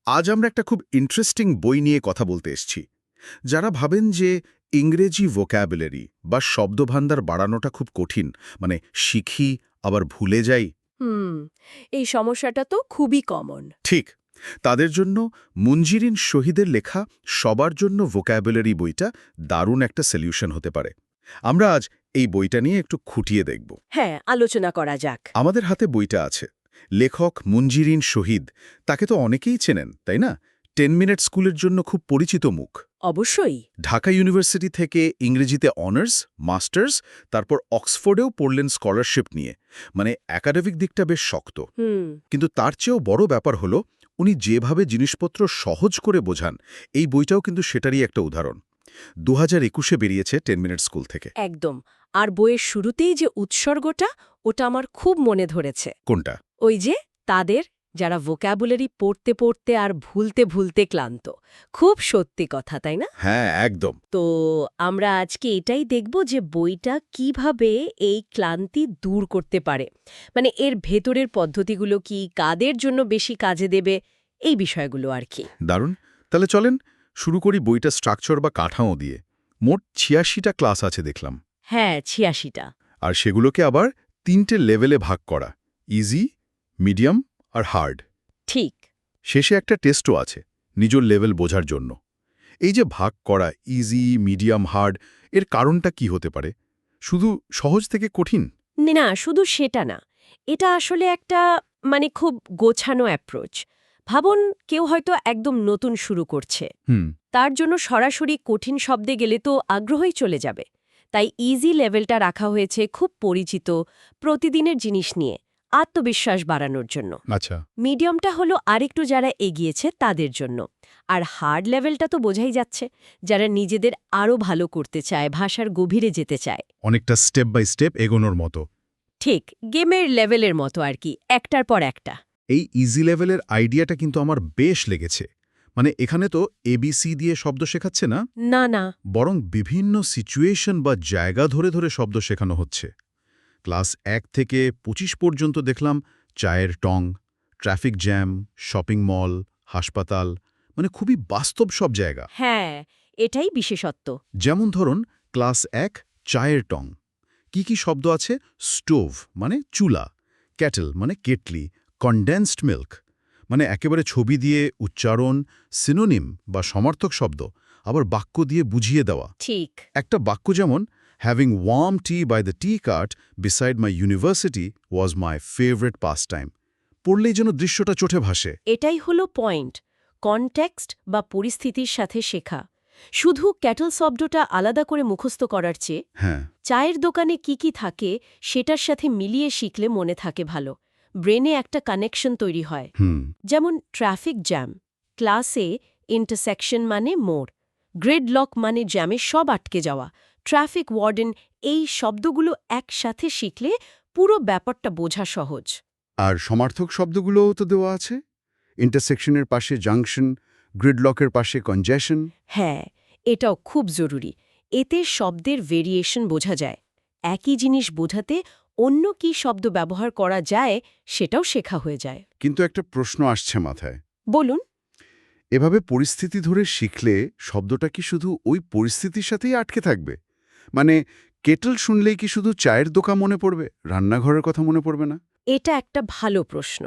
আজ আমরা একটা খুব ইন্টারেস্টিং বই নিয়ে কথা বলতে এসেছি। যারা ভাবেন যে ইংরেজি ভোক্যাবুলারি বা শব্দভাণ্ডার বাড়ানোটা খুব কঠিন, মানে শিখি আবার ভুলে যাই, হুম এই সমস্যাটা তো খুবই কমন। ঠিক তাদের জন্য মুঞ্জিরিন শহীদের লেখা সবার জন্য ভোক্যাবুলারি বইটা দারুণ একটা সলিউশন হতে পারে। আমরা আজ এই বইটা নিয়ে একটু খুঁটিয়ে দেখব। হ্যাঁ, আলোচনা করা যাক। আমাদের হাতে বইটা আছে। লেখক মুঞ্জিরিন শহীদ, তাকে তো অনেকেই চেনেন, তাই না? 10 মিনিট স্কুলের জন্য খুব পরিচিত মুখ। অবশ্যই। ঢাকা ইউনিভার্সিটি থেকে ইংরেজিতে অনার্স, মাস্টার্স, তারপর অক্সফোর্ডেও পড়লেন স্কলারশিপ নিয়ে। মানে একাডেমিক দিকটা বেশ শক্ত। কিন্তু তার চেয়েও বড় ব্যাপার হলো উনি যেভাবে জিনিসপত্র সহজ করে বোঝান, এই বইটাও কিন্তু সেটারই একটা উদাহরণ। 2021-এ বেরিয়েছে 10 মিনিট স্কুল থেকে। একদম। আর বইয়ের শুরুতেই যে উৎসর্গটা, ওটা আমার খুব মনে ধরেছে। কোনটা? ওই যে তাদের যারা ভোক্যাবুলারি পড়তে পড়তে আর ভুলতে ভুলতে ক্লান্ত। খুব সত্যি কথা, তাই না? হ্যাঁ, একদম। তো আমরা আজকে এটাই দেখব যে বইটা কিভাবে এই ক্লান্তি দূর করতে পারে। মানে এর ভেতরের পদ্ধতিগুলো কি, কাদের জন্য বেশি কাজে দেবে, এই বিষয়গুলো আর কি। দারুণ। তাহলে চলেন শুরু করি বইটা স্ট্রাকচার বা কাঠামো দিয়ে। মোট ৮৬টা ক্লাস আছে দেখলাম। হ্যাঁ, ৮৬টা। আর সেগুলোকে আবার ৩টে লেভেলে ভাগ করা: ইজি, মিডিয়াম আর হার্ড। ঠিক। শেষে একটা টেস্টও আছে নিজের লেভেল বোঝার জন্য। এই যে ভাগ করা ইজি, মিডিয়াম, হার্ড, এর কারণটা কি হতে পারে? শুধু সহজ থেকে কঠিন? না, শুধু সেটা না। এটা আসলে একটা খুব গোছানো অ্যাপ্রোচ। ভাবুন, কেউ হয়তো একদম নতুন শুরু করছে। হুম। তার জন্য সরাসরি কঠিন শব্দে গেলে তো আগ্রহই চলে যাবে। তাই ইজি লেভেলটা রাখা হয়েছে খুব পরিচিত, প্রতিদিনের জিনিস নিয়ে, আত্মবিশ্বাস বাড়ানোর জন্য। আচ্ছা। মিডিয়ামটা হলো আরেকটু যারা এগিয়েছে তাদের জন্য। আর হার্ড লেভেলটা তো বোঝাই যাচ্ছে, যারা নিজেদের আরও ভালো করতে চায়, ভাষার গভীরে যেতে চায়। অনেকটা স্টেপ বাই স্টেপ এগোনোর মতো। ঠিক, গেমের লেভেলের মতো আর কি, একটার পর একটা। এই ইজি লেভেলের আইডিয়াটা কিন্তু আমার বেশ লেগেছে। মানে এখানে তো এবিসি দিয়ে শব্দ শেখাচ্ছে না, না, না। বরং বিভিন্ন সিচুয়েশন বা জায়গা ধরে ধরে শব্দ শেখানো হচ্ছে। ক্লাস ১ থেকে ২৫ পর্যন্ত দেখলাম চায়ের টং, ট্রাফিক জ্যাম, শপিং মল, হাসপাতাল, মানে খুবই বাস্তব সব জায়গা। হ্যাঁ, এটাই বিশেষত্ব। যেমন ধরুন ক্লাস ১ চায়ের টং। কি শব্দ আছে? স্টোভ মানে চুলা, ক্যাটেল মানে কেটলি, কনডেন্সড মিল্ক মানে একেবারে ছবি দিয়ে উচ্চারণ, সিনোনিম বা সমার্থক শব্দ, আবার বাক্য দিয়ে বুঝিয়ে দেওয়া। ঠিক। একটা বাক্য যেমন having warm tea by the tea cart beside my university was my favourite pastime. পড়লেই যেন দৃশ্যটা চোখে ভাসে। এটাই হলো পয়েন্ট। কনটেক্সট বা পরিস্থিতির সাথে শেখা। শুধু ক্যাটল শব্দটা আলাদা করে মুখস্থ করার চেয়ে হ্যাঁ। চায়ের দোকানে কি থাকে সেটার সাথে মিলিয়ে শিখলে মনে থাকে ভালো। ব্রেনে একটা কানেকশন তৈরি হয়। যেমন ট্রাফিক জ্যাম, ক্লাসে ইন্টারসেকশন মানে মোড়, গ্রিডলক মানে জ্যামে সব আটকে যাওয়া, ট্রাফিক ওয়ার্ডেন, এই শব্দগুলো একসাথে শিখলে পুরো ব্যাপারটা বোঝা সহজ। আর সমার্থক শব্দগুলোও তো দেওয়া আছে। ইন্টারসেকশনের পাশে জাংশন, গ্রিডলকের পাশে কনজেশন। হ্যাঁ, এটাও খুব জরুরি। এতে শব্দের ভেরিয়েশন বোঝা যায়। একই জিনিস বোঝাতে অন্য কি শব্দ ব্যবহার করা যায় সেটাও শেখা হয়ে যায়। কিন্তু একটা প্রশ্ন আসছে মাথায়। বলুন। এভাবে পরিস্থিতি ধরে শিখলে শব্দটা কি শুধু ওই পরিস্থিতির সাথেই আটকে থাকবে? মানে কেটল শুনলেই কি শুধু চায়ের দোকান মনে পড়বে, রান্নাঘরের কথা মনে পড়বে না? এটা একটা ভালো প্রশ্ন।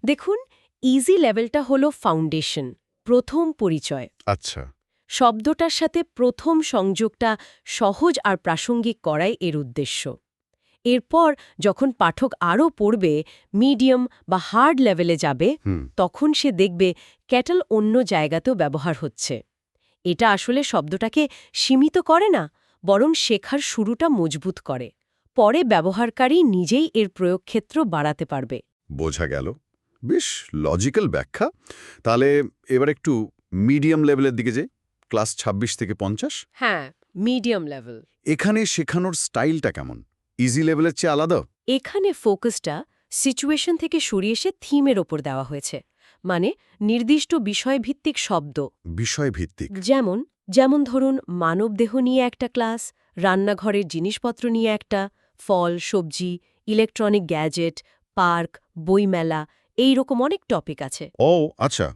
দেখুন, ইজি লেভেলটা হলো ফাউন্ডেশন, প্রথম পরিচয়। আচ্ছা। শব্দটার সাথে প্রথম সংযোগটা সহজ আর প্রাসঙ্গিক করাই এর উদ্দেশ্য। এরপর যখন পাঠক আরও পড়বে, মিডিয়াম বা হার্ড লেভেলে যাবে, তখন সে দেখবে ক্যাটল অন্য জায়গাতেও ব্যবহার হচ্ছে। এটা আসলে শব্দটাকে সীমিত করে না, বরং শেখার শুরুটা মজবুত করে। পরে ব্যবহারকারী নিজেই এর প্রয়োগক্ষেত্র বাড়াতে পারবে। বোঝা গেল। বেশ লজিক্যাল ব্যাখ্যা। তাহলে এবার একটু মিডিয়াম লেভেলের দিকে যাই। ক্লাস ২৬ থেকে ৫০। হ্যাঁ, মিডিয়াম লেভেল। এখানে শেখানোর স্টাইলটা কেমন? ইজি লেভেলের চেয়ে আলাদা? এখানে ফোকাসটা সিচুয়েশন থেকে সরিয়ে এসে থিমের ওপর দেওয়া হয়েছে। মানে নির্দিষ্ট বিষয়ভিত্তিক শব্দ। বিষয়ভিত্তিক? যেমন ধরুন মানবদেহ নিয়ে একটা ক্লাস, রান্নাঘরের জিনিসপত্র নিয়ে একটা, ফল, সবজি, ইলেকট্রনিক গ্যাজেট, পার্ক, বইমেলা, এই রকম অনেক টপিক আছে। ও আচ্ছা।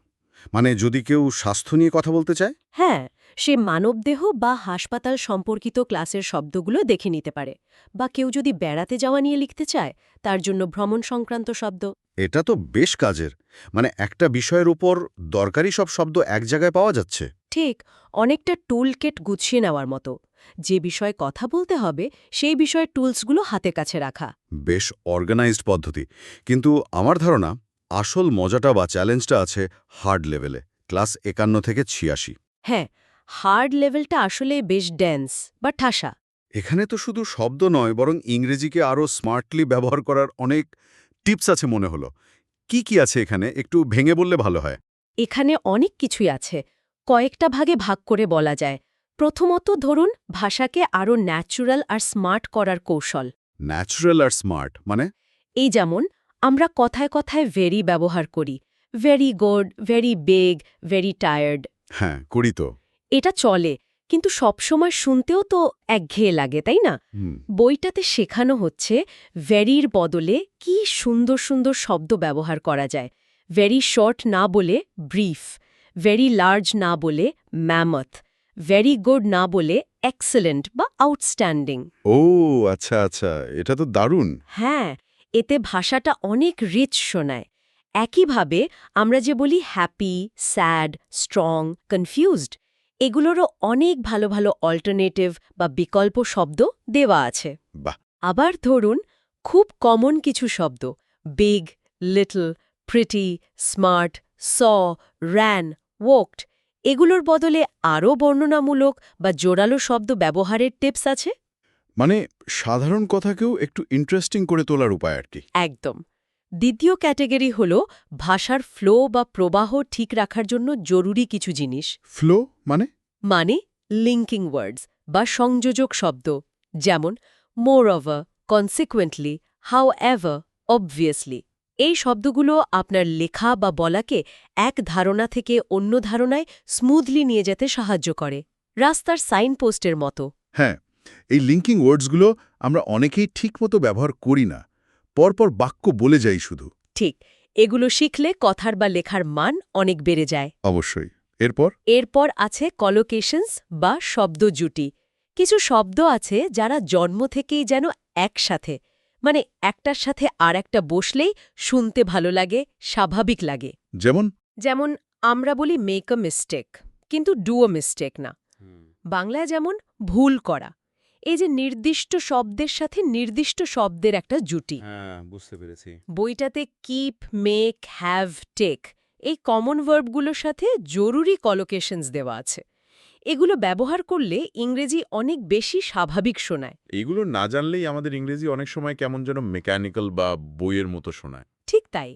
মানে যদি কেউ স্বাস্থ্য নিয়ে কথা বলতে চায়? হ্যাঁ, সে মানবদেহ বা হাসপাতাল সম্পর্কিত ক্লাসের শব্দগুলো দেখে নিতে পারে, বা কেউ যদি বেড়াতে যাওয়া নিয়ে লিখতে চায় তার জন্য ভ্রমণ সংক্রান্ত শব্দ। এটা তো বেশ কাজের। মানে একটা বিষয়ের উপর দরকারি সব শব্দ এক জায়গায় পাওয়া যাচ্ছে। ঠিক, অনেকটা টুলকিট গুছিয়ে নেওয়ার মতো। যে বিষয়ে কথা বলতে হবে সেই বিষয়ের টুলসগুলো হাতের কাছে রাখা। বেশ অর্গানাইজড পদ্ধতি। কিন্তু আমার ধারণা আসল মজাটা বা চ্যালেঞ্জটা আছে হার্ড লেভেলে, ক্লাস ৫১ থেকে ৮৬। হ্যাঁ, হার্ড লেভেলটা আসলে বেশ ডেন্স বা ঠাসা। এখানে তো শুধু শব্দ নয়, বরং ইংরেজিকে আরও স্মার্টলি ব্যবহার করার অনেক টিপস আছে মনে হলো। কি কি আছে এখানে একটু ভেঙে বললে ভালো হয়। এখানে অনেক কিছুই আছে, কয়েকটা ভাগে ভাগ করে বলা যায়। প্রথমত ধরুন, ভাষাকে আরও ন্যাচুরাল আর স্মার্ট করার কৌশল। ন্যাচুরাল আর স্মার্ট মানে? এই যেমন আমরা কথায় কথায় ভেরি ব্যবহার করি, very good, very big, very tired. হ্যাঁ, করি তো। এটা চলে, কিন্তু সবসময় শুনতেও তো একঘেয়ে লাগে, তাই না? হুম। বইটাতে শেখানো হচ্ছে ভেরির বদলে কি সুন্দর সুন্দর শব্দ ব্যবহার করা যায়। ভেরি শর্ট না বলে ব্রিফ, ভেরি লার্জ না বলে ম্যামথ, ভেরি গুড না বলে এক্সেলেন্ট বা আউটস্ট্যান্ডিং। ও আচ্ছা আচ্ছা, এটা তো দারুণ। হ্যাঁ, এতে ভাষাটা অনেক রিচ শোনায়। একইভাবে আমরা যে বলি হ্যাপি, স্যাড, স্ট্রং, কনফিউজড, এগুলোরও অনেক ভালো ভালো অল্টারনেটিভ বা বিকল্প শব্দ দেওয়া আছে। বাহ। আবার ধরুন, খুব কমন কিছু শব্দ বিগ, লিটল, প্রিটি, স্মার্ট, স, র্যান, ওয়াকড, এগুলোর বদলে আরও বর্ণনামূলক বা জোরালো শব্দ ব্যবহারের টিপস আছে। মানে সাধারণ কথাকেও একটু ইন্টারেস্টিং করে তোলার উপায় আর কি। একদম। দ্বিতীয় ক্যাটেগরি হল ভাষার ফ্লো বা প্রবাহ ঠিক রাখার জন্য জরুরি কিছু জিনিস, ফ্লো মানে? মানে লিঙ্কিং ওয়ার্ডস বা সংযোজক শব্দ, যেমন মোর over, consequently, how ever, obviously. এই শব্দগুলো আপনার লেখা বা বলাকে এক ধারণা থেকে অন্য ধারণায় স্মুথলি নিয়ে যেতে সাহায্য করে, রাস্তার সাইনপোস্টের মতো। হ্যাঁ, এই লিঙ্কিং ওয়ার্ডসগুলো আমরা অনেকেই ঠিকমতো ব্যবহার করি না, পরপর বাক্য বলে যাই শুধু। ঠিক, এগুলো শিখলে কথার বা লেখার মান অনেক বেড়ে যায়। অবশ্যই। এরপর? এরপর আছে কলোকেশনস বা শব্দ জুটি। কিছু শব্দ আছে যারা জন্ম থেকেই যেন একসাথে, মানে একটার সাথে আর একটা বসলেই শুনতে ভালো লাগে, স্বাভাবিক লাগে। যেমন? যেমন আমরা বলি মেক আ মিস্টেক, কিন্তু ডু আ মিস্টেক না। বাংলায় যেমন ভুল করা। এই যে নির্দিষ্ট শব্দের সাথে নির্দিষ্ট শব্দের একটা জুটি। হ্যাঁ, বুঝতে পেরেছি। বইটাতে কিপ, মেক, হ্যাভ, টেক এই কমন ভার্বগুলোর সাথে জরুরি কলোকেশনস দেওয়া আছে। এগুলো ব্যবহার করলে ইংরেজি অনেক বেশি স্বাভাবিক শোনায়। এইগুলো না জানলেই আমাদের ইংরেজি অনেক সময় কেমন যেন মেকানিক্যাল বা বইয়ের মতো শোনায়। ঠিক তাই।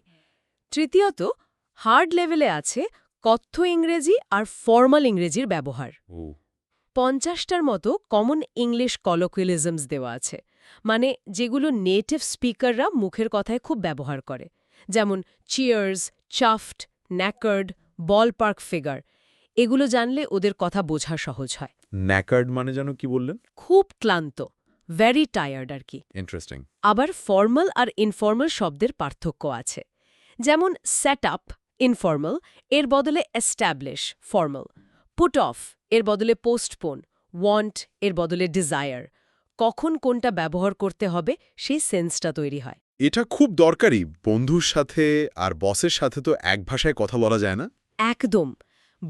তৃতীয়ত, হার্ড লেভেলে আছে কথ্য ইংরেজি আর ফর্মাল ইংরেজির ব্যবহার। ৫০টার মতো কমন ইংলিশ কলোকুয়ালিজমস দেওয়া আছে, মানে যেগুলো নেটিভ স্পিকাররা মুখের কথায় খুব ব্যবহার করে, যেমন চিয়ার্স, চাফট, ন্যাকার্ড, বল পার্ক ফিগার। এগুলো জানলে ওদের কথা বোঝা সহজ হয়। ন্যাকার্ড মানে যেন কি বললেন? খুব ক্লান্ত, ভেরি টায়ার্ড আর কি। ইন্টারেস্টিং। আবার ফর্মাল আর ইনফর্মাল শব্দের পার্থক্য আছে, যেমন সেট আপ, ইনফর্মাল, এর বদলে এস্টাবলিশ, ফর্মাল। পুট অফ এর বদলে পোস্টপোন, ওয়ান্ট এর বদলে ডিজায়ার। কখন কোনটা ব্যবহার করতে হবে সেই সেন্সটা তৈরি হয়। এটা খুব দরকারি। বন্ধুর সাথে আর বসের সাথে তো এক ভাষায় কথা বলা যায় না। একদম।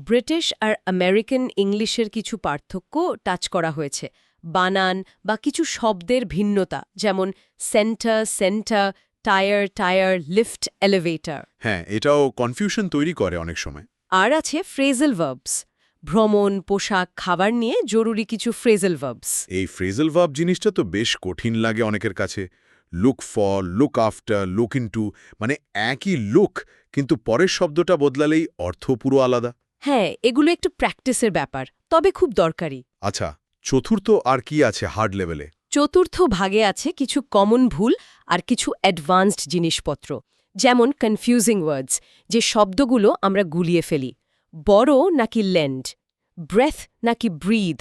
ব্রিটিশ আর আমেরিকান ইংলিশের কিছু পার্থক্য টাচ করা হয়েছে, বানান বা কিছু শব্দের ভিন্নতা, যেমন centre, centre, tyre, tyre, lift, elevator. হ্যাঁ, এটাও কনফিউশন তৈরি করে অনেক সময়। আর আছে ফ্রেজাল ভার্বস, ভ্রমণ, পোশাক, খাবার নিয়ে জরুরি কিছু ফ্রেজাল ভার্বস। এই ফ্রেজাল ভার্ব জিনিসটা তো বেশ কঠিন লাগে অনেকের কাছে। Look for, look after, look into, মানে একই লুক, কিন্তু পরের শব্দটা বদলালেই অর্থ পুরো আলাদা। হ্যাঁ, এগুলো একটু প্র্যাকটিসের ব্যাপার, তবে খুব দরকারি। আচ্ছা, চতুর্থ আর কি আছে হার্ড লেভেলে? চতুর্থ ভাগে আছে কিছু কমন ভুল আর কিছু অ্যাডভান্সড জিনিসপত্র, যেমন কনফিউজিং ওয়ার্ডস, যে শব্দগুলো আমরা গুলিয়ে ফেলি। বড় নাকি লেন্ড, ব্রেথ নাকি ব্রিথ,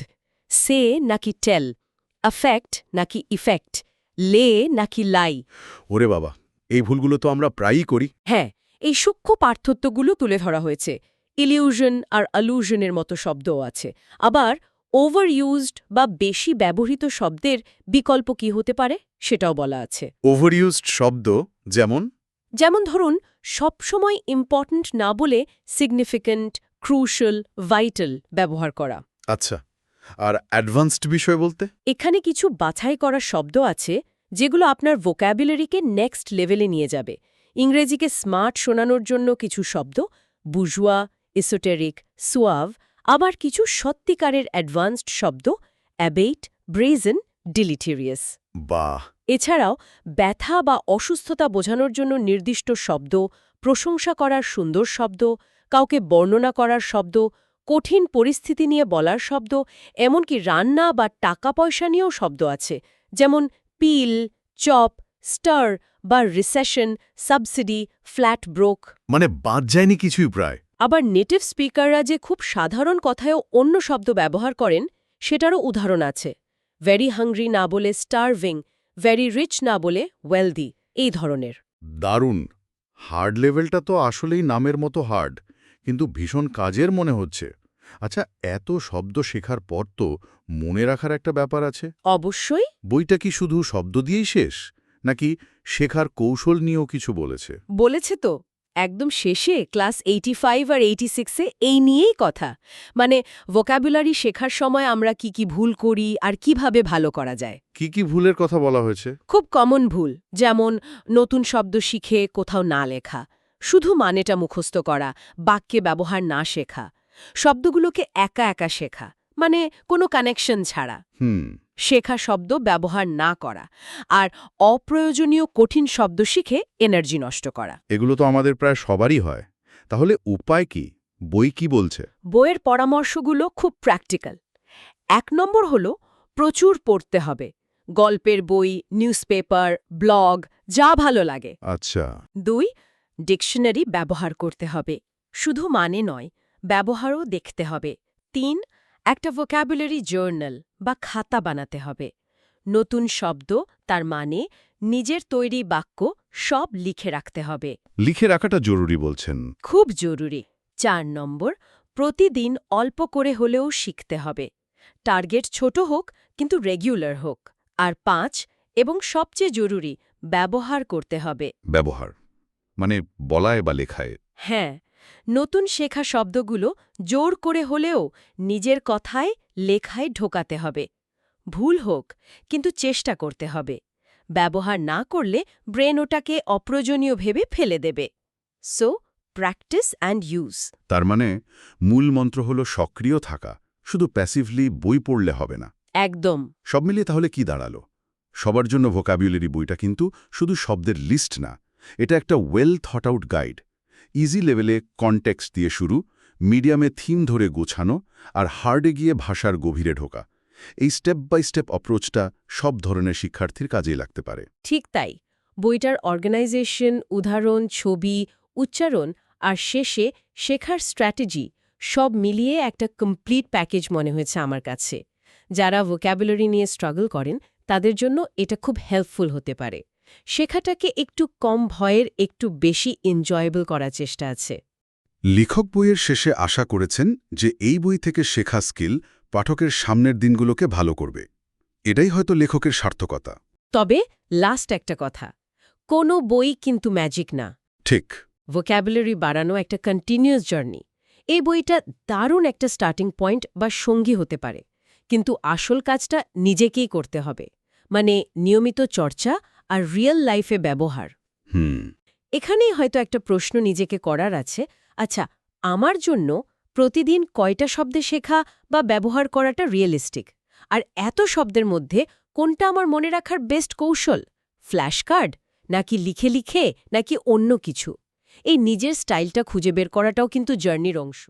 সে নাকি টেল, অ্যাফেক্ট নাকি ইফেক্ট, লে নাকি লাই। ওরে বাবা, এই ভুলগুলো তো আমরা প্রায়ই করি। হ্যাঁ, এই সূক্ষ্ম পার্থক্যগুলো তুলে ধরা হয়েছে। ইলিউশন আর অ্যালুশনের মতো শব্দও আছে। আবার ওভার ইউজড বা বেশি ব্যবহৃত শব্দের বিকল্প কি হতে পারে সেটাও বলা আছে। ওভারইউজড শব্দ যেমন যেমন ধরুন, সবসময় ইম্পর্ট্যান্ট না বলে সিগনিফিক্যান্ট, ক্রুশাল, ভাইটাল ব্যবহার করা। আচ্ছা, আর অ্যাডভান্সড বিষয় বলতে? এখানে কিছু বাছাই করা শব্দ আছে যেগুলো আপনার ভোক্যাবুলারিকে নেক্সট লেভেলে নিয়ে যাবে। ইংরেজিকে স্মার্ট শোনানোর জন্য কিছু শব্দ, বুর্জোয়া, এসোটেরিক, সুয়াভ, আবার কিছু সত্যিকারের অ্যাডভান্সড শব্দ, অ্যাবেইট, ব্রেজেন, ডিলিটেরিয়াস। বাহ! এছাড়াও ব্যথা বা অসুস্থতা বোঝানোর জন্য নির্দিষ্ট শব্দ, প্রশংসা করার সুন্দর শব্দ, কাউকে বর্ণনা করার শব্দ, কঠিন পরিস্থিতি নিয়ে বলার শব্দ, এমনকি রান্না বা টাকা পয়সা নিয়েও শব্দ আছে, যেমন পিল, চপ, স্টার বা রিসেশন, সাবসিডি, ফ্ল্যাট ব্রোক। মানে বাদ যায়নি কিছুই প্রায়। আবার নেটিভ স্পিকাররা যে খুব সাধারণ কথায়ও অন্য শব্দ ব্যবহার করেন সেটারও উদাহরণ আছে। ভেরি হাংরি না বলে স্টারভিং, ভেরি রিচ না বলে ওয়েলদি, এই ধরনের। দারুণ! হার্ড লেভেলটা তো আসলেই নামের মতো হার্ড, কিন্তু ভীষণ কাজের মনে হচ্ছে। আচ্ছা, এত শব্দ শেখার পর তো মনে রাখার একটা ব্যাপার আছে। অবশ্যই। বইটা কি শুধু শব্দ দিয়েই শেষ, নাকি শেখার কৌশল নিয়েও কিছু বলেছে? বলেছে তো, একদম শেষে ক্লাস 85 আর 86-এ এই নিয়েই কথা। মানে ভোক্যাবুলারি শেখার সময় আমরা কি ভুল করি আর কিভাবে ভালো করা যায়। কি কি ভুলের কথা বলা হয়েছে? খুব কমন ভুল, যেমন নতুন শব্দ শিখে কোথাও না লেখা, শুধু মানেটা মুখস্থ করা, বাক্যে ব্যবহার না শেখা, শব্দগুলোকে একা একা শেখা, মানে কোনো কানেকশন ছাড়া, শেখা শব্দ ব্যবহার না করা, আর অপ্রয়োজনীয় কঠিন শব্দ শিখে এনার্জি নষ্ট করা। এগুলো তো আমাদের প্রায় সবারই হয়। তাহলে উপায় কি? বই কি বলছে? বইয়ের পরামর্শগুলো খুব প্র্যাকটিক্যাল। 1 নম্বর হল প্রচুর পড়তে হবে। গল্পের বই, নিউজপেপার, ব্লগ, যা ভালো লাগে। আচ্ছা। 2, ডিকশনারি ব্যবহার করতে হবে, শুধু মানে নয়, ব্যবহারও দেখতে হবে। 3, একটা ভোক্যাবুলারি জার্নাল বা খাতা বানাতে হবে। নতুন শব্দ, তার মানে, নিজের তৈরি বাক্য সব লিখে রাখতে হবে। লিখে রাখাটা জরুরি বলছেন। খুব জরুরি। 4 নম্বর, প্রতিদিন অল্প করে হলেও শিখতে হবে। টার্গেট ছোট হোক, কিন্তু রেগুলার হোক। আর 5, এবং সবচেয়ে জরুরি, ব্যবহার করতে হবে। ব্যবহার মানে বলায় বা লেখায়? হ্যাঁ, নতুন শেখা শব্দগুলো জোর করে হলেও নিজের কথায়, লেখায় ঢোকাতে হবে। ভুল হোক, কিন্তু চেষ্টা করতে হবে। ব্যবহার না করলে ব্রেন ওটাকে অপ্রয়োজনীয় ভেবে ফেলে দেবে। So, practice and use. তার মানে মূল মন্ত্র হলো সক্রিয় থাকা, শুধু প্যাসিভলি বই পড়লে হবে না। একদম। সব মিলিয়ে তাহলে কি দাঁড়ালো? সবার জন্য ভোকাবুলারি বইটা কিন্তু শুধু শব্দের লিস্ট না, এটা একটা well thought out guide. Easy লেভেলে কনটেক্সট দিয়ে শুরু, মিডিয়ামে থিম ধরে গোছানো, আর হার্ডে গিয়ে ভাষার গভীরে ঢোকা। এই স্টেপ বাই স্টেপ অ্যাপ্রোচটা সব ধরনের শিক্ষার্থীর কাজেই লাগতে পারে। ঠিক তাই। বইটার অর্গানাইজেশন, উদাহরণ, ছবি, উচ্চারণ আর শেষে শেখার স্ট্র্যাটেজি সব মিলিয়ে একটা কমপ্লিট প্যাকেজ মনে হয়েছে আমার কাছে। যারা ভোক্যাবুলারি নিয়ে স্ট্রাগল করেন তাদের জন্য এটা খুব হেল্পফুল হতে পারে। শেখাটাকে একটু কম ভয়ের, একটু বেশি এনজয়েবল করার চেষ্টা আছে। লেখক বইয়ের শেষে আশা করেছেন যে এই বই থেকে শেখা স্কিল পাঠকের সামনের দিনগুলোকে ভালো করবে। এটাই হয়তো লেখকের সার্থকতা। তবে লাস্ট একটা কথা, কোনো বই কিন্তু ম্যাজিক না। ঠিক। ভোক্যাবুলারি বাড়ানো একটা কন্টিনিউয়াস জার্নি। এই বইটা দারুণ একটা স্টার্টিং পয়েন্ট বা সঙ্গী হতে পারে, কিন্তু আসল কাজটা নিজেকেই করতে হবে, মানে নিয়মিত চর্চা আর রিয়েল লাইফে ব্যবহার। এখানেই হয়তো একটা প্রশ্ন নিজেকে করার আছে, আচ্ছা, আমার জন্য প্রতিদিন কয়টা শব্দে শেখা বা ব্যবহার করাটা রিয়েলিস্টিক? আর এত শব্দের মধ্যে কোনটা আমার মনে রাখার বেস্ট কৌশল? ফ্ল্যাশ কার্ড, নাকি লিখে লিখে, নাকি অন্য কিছু? এই নিজের স্টাইলটা খুঁজে বের করাটাও কিন্তু জার্নির অংশ।